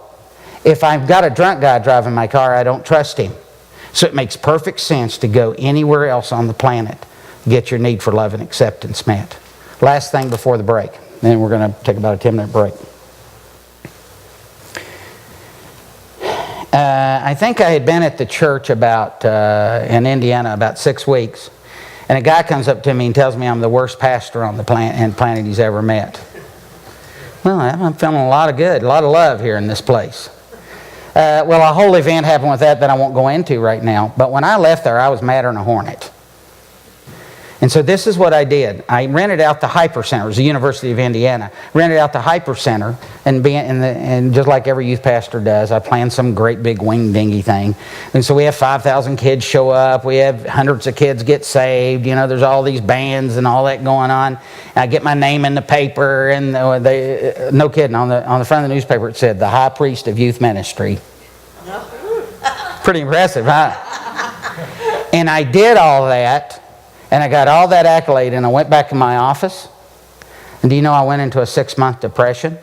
If I've got a drunk guy driving my car, I don't trust him. So it makes perfect sense to go anywhere else on the planet to get your need for love and acceptance met. Last thing before the break. Then we're going to take about a 10-minute break. I think I had been at the church in Indiana about 6 weeks, and a guy comes up to me and tells me I'm the worst pastor on the planet he's ever met. Well, I'm feeling a lot of love here in this place. Well, a whole event happened with that I won't go into right now, but when I left there, I was madder than a hornet. And so this is what I did. I rented out the Hyper Center. It was the University of Indiana. Rented out the Hyper Center, and just like every youth pastor does, I planned some great big wing dingy thing. And so we have 5,000 kids show up. We have hundreds of kids get saved. You know, there's all these bands and all that going on. And I get my name in the paper, and no kidding, on the front of the newspaper it said, the High Priest of Youth Ministry. Pretty impressive, huh? And I did all that. And I got all that accolade, and I went back to my office. And do you know I went into a 6-month depression?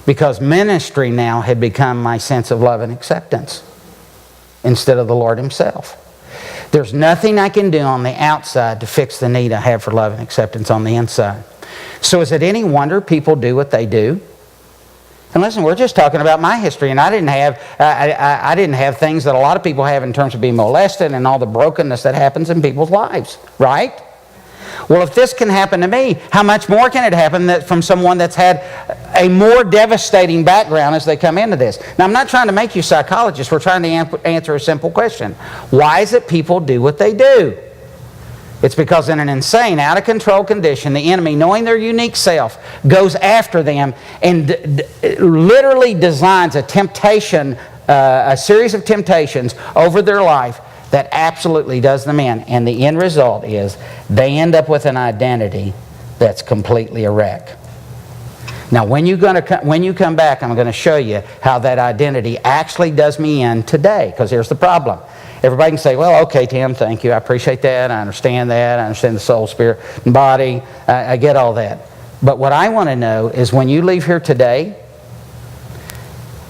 Because ministry now had become my sense of love and acceptance instead of the Lord Himself. There's nothing I can do on the outside to fix the need I have for love and acceptance on the inside. So is it any wonder people do what they do? And listen, we're just talking about my history, and I didn't have things that a lot of people have in terms of being molested and all the brokenness that happens in people's lives, right? Well, if this can happen to me, how much more can it happen from someone that's had a more devastating background as they come into this? Now, I'm not trying to make you psychologists. We're trying to answer a simple question. Why is it people do what they do? It's because in an insane, out-of-control condition, the enemy, knowing their unique self, goes after them and literally designs a temptation, a series of temptations over their life that absolutely does them in. And the end result is they end up with an identity that's completely a wreck. Now, when you come back, I'm going to show you how that identity actually does me in today, because here's the problem. Everybody can say, well, okay, Tim, thank you. I appreciate that. I understand that. I understand the soul, spirit, and body. I get all that. But what I want to know is when you leave here today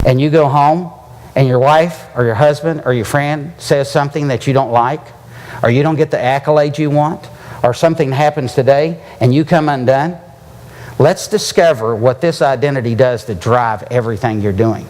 and you go home and your wife or your husband or your friend says something that you don't like, or you don't get the accolades you want, or something happens today and you come undone, let's discover what this identity does to drive everything you're doing.